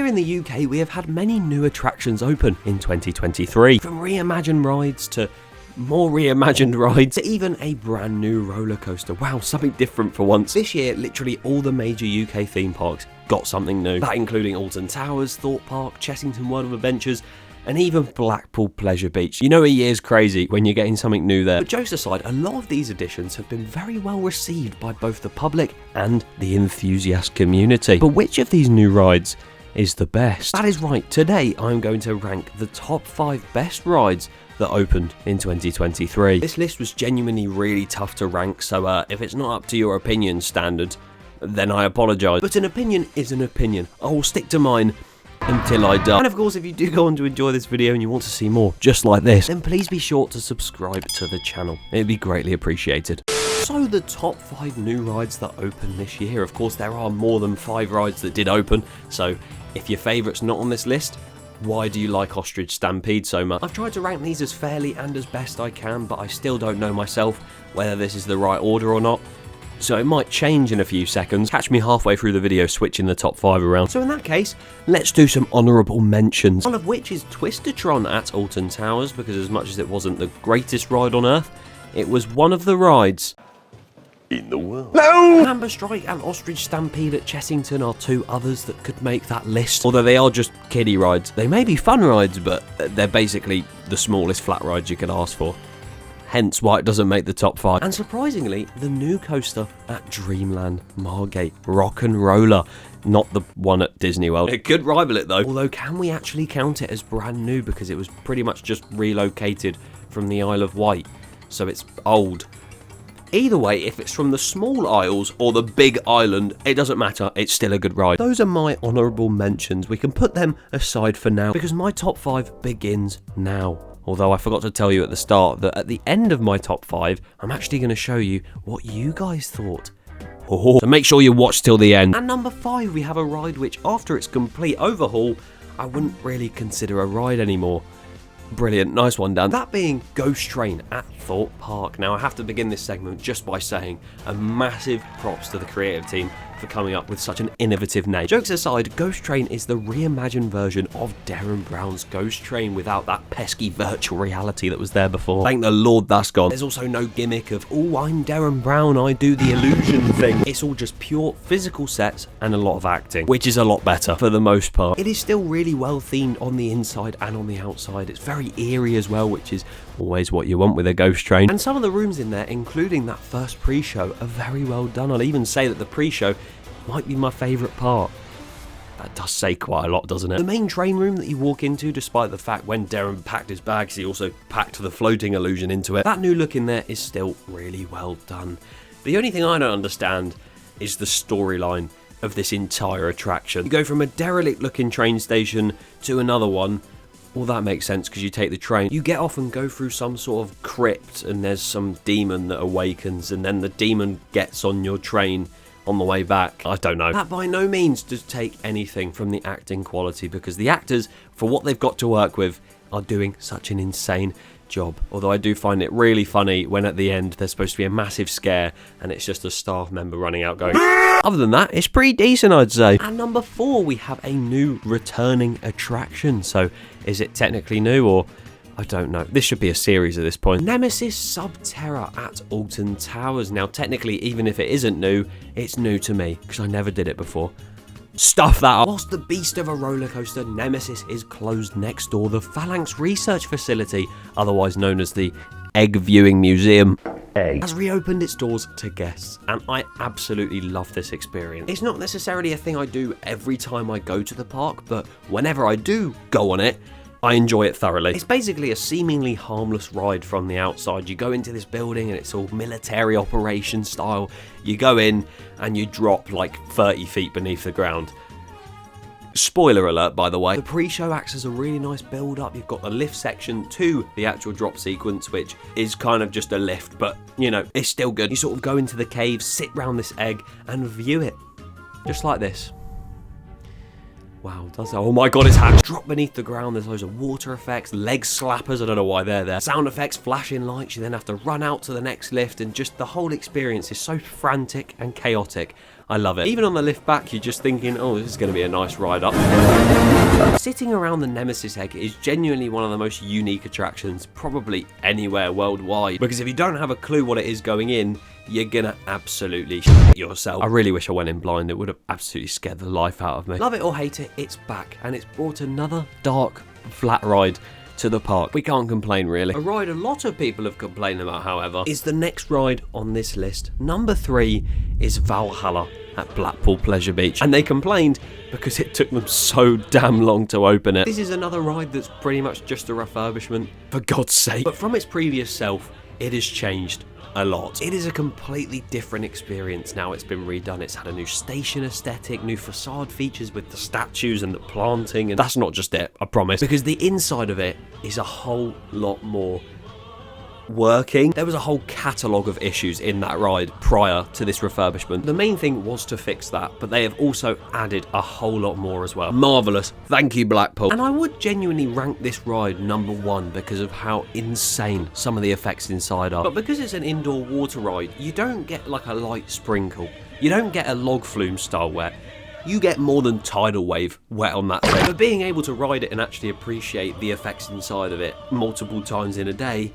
in the UK, we have had many new attractions open in 2023, from reimagined rides to more reimagined rides to even a brand new roller coaster. Wow, something different for once. This year, literally all the major UK theme parks got something new, that including Alton Towers, Thorpe Park, Chessington World of Adventures, and even Blackpool Pleasure Beach. You know a year's crazy when you're getting something new there. But jokes aside, a lot of these additions have been very well received by both the public and the enthusiast community. But which of these new rides is the best? That is right, today I'm going to rank the top 5 best rides that opened in 2023. This list was genuinely really tough to rank, so if it's not up to your opinion standards, then I apologise. But an opinion is an opinion. I will stick to mine until I die. And of course, if you do go on to enjoy this video and you want to see more just like this, then please be sure to subscribe to the channel. It'd be greatly appreciated. So the top 5 new rides that opened this year. Of course, there are more than 5 rides that did open, so if your favourite's not on this list, why do you like Ostrich Stampede so much? I've tried to rank these as fairly and as best I can, but I still don't know myself whether this is the right order or not. So it might change in a few seconds. Catch me halfway through the video switching the top 5 around. So in that case, let's do some honourable mentions. One of which is Twistertron at Alton Towers, because as much as it wasn't the greatest ride on earth, it was one of the rides in the world. No! Amber Strike and Ostrich Stampede at Chessington are 2 others that could make that list. Although they are just kiddie rides. They may be fun rides, but they're basically the smallest flat rides you could ask for. Hence why it doesn't make the top 5. And surprisingly, the new coaster at Dreamland Margate, Rock and Roller, not the one at Disney World. It could rival it though. Although, can we actually count it as brand new, because it was pretty much just relocated from the Isle of Wight, so it's old. Either way, if it's from the small isles or the big island, it doesn't matter, it's still a good ride. Those are my honourable mentions. We can put them aside for now, because my top 5 begins now. Although I forgot to tell you at the start that at the end of my top 5, I'm actually going to show you what you guys thought. So make sure you watch till the end. And number 5, we have a ride which, after its complete overhaul, I wouldn't really consider a ride anymore. Brilliant, nice one, Dan. That being Ghost Train at Thorpe Park. Now, I have to begin this segment just by saying a massive props to the creative team for coming up with such an innovative name. Jokes aside, Ghost Train is the reimagined version of Derren Brown's Ghost Train without that pesky virtual reality that was there before. Thank the Lord that's gone. There's also no gimmick of, oh, I'm Derren Brown, I do the illusion thing. It's all just pure physical sets and a lot of acting, which is a lot better for the most part. It is still really well themed on the inside and on the outside. It's very eerie as well, which is always what you want with a Ghost Train. And some of the rooms in there, including that first pre-show, are very well done. I'll even say that the pre-show might be my favourite part. That does say quite a lot, doesn't it? The main train room that you walk into, despite the fact when Derren packed his bags, he also packed the floating illusion into it. That new look in there is still really well done. The only thing I don't understand is the storyline of this entire attraction. You go from a derelict looking train station to another one. Well, that makes sense because you take the train. You get off and go through some sort of crypt, and there's some demon that awakens, and then the demon gets on your train on the way back. I don't know. That by no means does take anything from the acting quality, because the actors, for what they've got to work with, are doing such an insane job. Although I do find it really funny when at the end there's supposed to be a massive scare and it's just a staff member running out going Other than that, it's pretty decent, I'd say. And number 4, we have a new returning attraction. So is it technically new, or I don't know. This should be a series at this point. Nemesis Subterra at Alton Towers. Now, technically, even if it isn't new, it's new to me, because I never did it before. Stuff that up. Whilst the beast of a roller coaster, Nemesis, is closed next door, the Phalanx Research Facility, otherwise known as the Egg Viewing Museum, has reopened its doors to guests, and I absolutely love this experience. It's not necessarily a thing I do every time I go to the park, but whenever I do go on it, I enjoy it thoroughly. It's basically a seemingly harmless ride from the outside. You go into this building and it's all military operation style. You go in and you drop like 30 feet beneath the ground. Spoiler alert, by the way. The pre-show acts as a really nice build-up. You've got the lift section to the actual drop sequence, which is kind of just a lift, but, you know, it's still good. You sort of go into the cave, sit round this egg, and view it. Just like this. Wow, does it? Oh my god, it's hacked. Drop beneath the ground, there's loads of water effects, leg slappers, I don't know why they're there. Sound effects, flashing lights, you then have to run out to the next lift, and just the whole experience is so frantic and chaotic. I love it. Even on the lift back, you're just thinking, oh, this is going to be a nice ride up. Sitting around the Nemesis egg is genuinely one of the most unique attractions probably anywhere worldwide, because if you don't have a clue what it is going in, you're gonna absolutely shit yourself. I really wish I went in blind. It would have absolutely scared the life out of me. Love it or hate it, it's back, and it's brought another dark, flat ride to the park. We can't complain, really. A ride a lot of people have complained about, however, is the next ride on this list. Number 3 is Valhalla at Blackpool Pleasure Beach, and they complained because it took them so damn long to open it. This is another ride that's pretty much just a refurbishment, for God's sake. But from its previous self, it has changed a lot. It is a completely different experience now it's been redone. It's had a new station aesthetic, new facade features with the statues and the planting, and that's not just it, I promise, because the inside of it is a whole lot more working. There was a whole catalogue of issues in that ride prior to this refurbishment. The main thing was to fix that, but they have also added a whole lot more as well. Marvellous. Thank you, Blackpool. And I would genuinely rank this ride number 1 because of how insane some of the effects inside are. But because it's an indoor water ride, you don't get like a light sprinkle. You don't get a log flume style wet. You get more than tidal wave wet on that thing. But being able to ride it and actually appreciate the effects inside of it multiple times in a day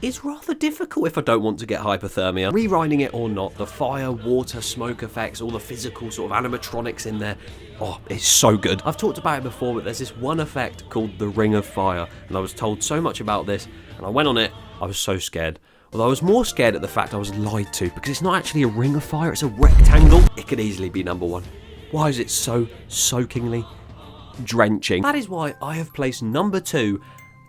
is rather difficult if I don't want to get hypothermia. Rewriting it or not, the fire, water, smoke effects, all the physical sort of animatronics in there, oh, it's so good. I've talked about it before, but there's this one effect called the Ring of Fire, and I was told so much about this, and I went on it, I was so scared. Although I was more scared at the fact I was lied to, because it's not actually a ring of fire, it's a rectangle. It could easily be number 1. Why is it so soakingly drenching? That is why I have placed number 2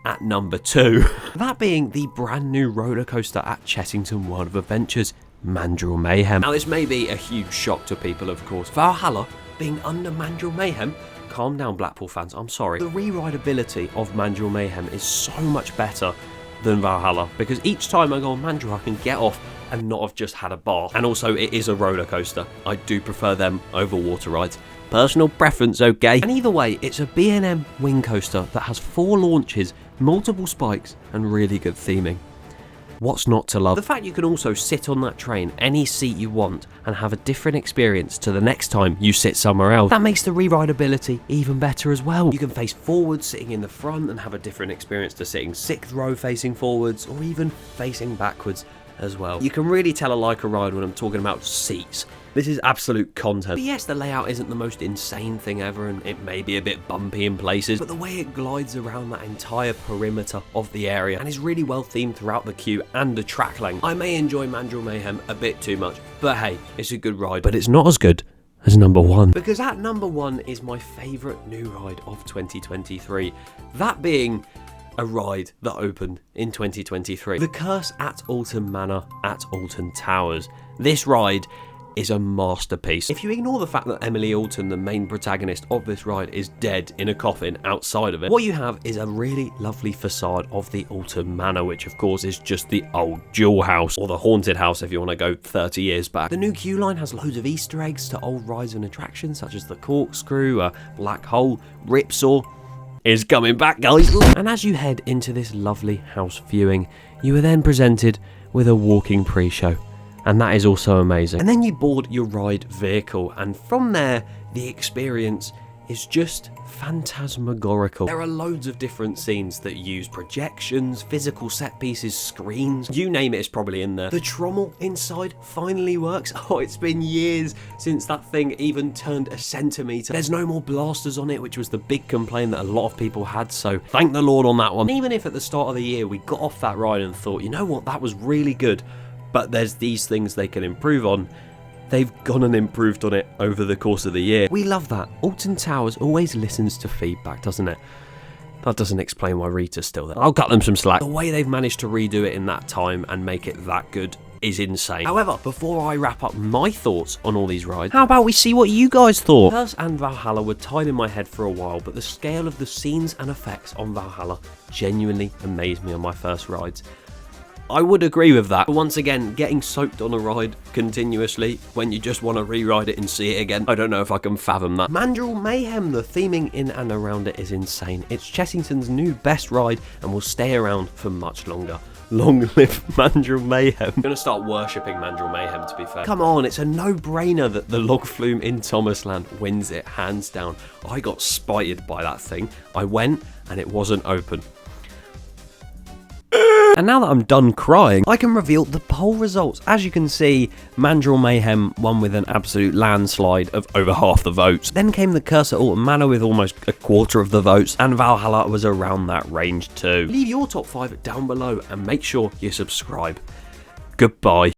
at number 2. That being the brand new roller coaster at Chessington World of Adventures, Mandrill Mayhem. Now this may be a huge shock to people, of course. Valhalla being under Mandrill Mayhem, calm down Blackpool fans, I'm sorry. The re-rideability of Mandrill Mayhem is so much better than Valhalla, because each time I go on Mandrill I can get off and not have just had a bath. And also it is a roller coaster. I do prefer them over water rides. Personal preference, okay? And either way, it's a B&M wing coaster that has 4 launches, multiple spikes, and really good theming. What's not to love? The fact you can also sit on that train any seat you want and have a different experience to the next time you sit somewhere else. That makes the re-rideability even better as well. You can face forwards sitting in the front and have a different experience to sitting 6th row facing forwards, or even facing backwards as well. You can really tell I like a ride when I'm talking about seats. This is absolute content. But yes, the layout isn't the most insane thing ever, and it may be a bit bumpy in places, but the way it glides around that entire perimeter of the area and is really well themed throughout the queue and the track length. I may enjoy Mandrill Mayhem a bit too much, but hey, it's a good ride. But it's not as good as number 1. Because at number 1 is my favourite new ride of 2023. That being a ride that opened in 2023. The Curse at Alton Manor at Alton Towers. This ride is a masterpiece. If you ignore the fact that Emily Alton, the main protagonist of this ride, is dead in a coffin outside of it, what you have is a really lovely facade of the Alton Manor, which of course is just the old jewel house, or the haunted house if you want to go 30 years back. The new queue line has loads of Easter eggs to old rides and attractions such as the corkscrew, a black hole, Ripsaw is coming back, guys. And as you head into this lovely house viewing, you are then presented with a walking pre-show. And that is also amazing. And then you board your ride vehicle, and from there, the experience is just phantasmagorical. There are loads of different scenes that use projections, physical set pieces, screens, you name it, it's probably in there. The trommel inside finally works. Oh, it's been years since that thing even turned a centimetre. There's no more blasters on it, which was the big complaint that a lot of people had, so thank the Lord on that one. And even if at the start of the year we got off that ride and thought, you know what, that was really good, but there's these things they can improve on, they've gone and improved on it over the course of the year. We love that. Alton Towers always listens to feedback, doesn't it? That doesn't explain why Rita's still there. I'll cut them some slack. The way they've managed to redo it in that time and make it that good is insane. However, before I wrap up my thoughts on all these rides, how about we see what you guys thought? Curse and Valhalla were tied in my head for a while, but the scale of the scenes and effects on Valhalla genuinely amazed me on my first rides. I would agree with that. But once again, getting soaked on a ride continuously when you just want to re-ride it and see it again, I don't know if I can fathom that. Mandrill Mayhem, the theming in and around it is insane. It's Chessington's new best ride and will stay around for much longer. Long live Mandrill Mayhem. I'm going to start worshipping Mandrill Mayhem, to be fair. Come on, it's a no-brainer that the log flume in Thomasland wins it, hands down. I got spited by that thing. I went and it wasn't open. And now that I'm done crying, I can reveal the poll results. As you can see, Mandrill Mayhem won with an absolute landslide of over half the votes. Then came the Cursor Alton Manor with almost a quarter of the votes, and Valhalla was around that range too. Leave your top 5 down below and make sure you subscribe. Goodbye.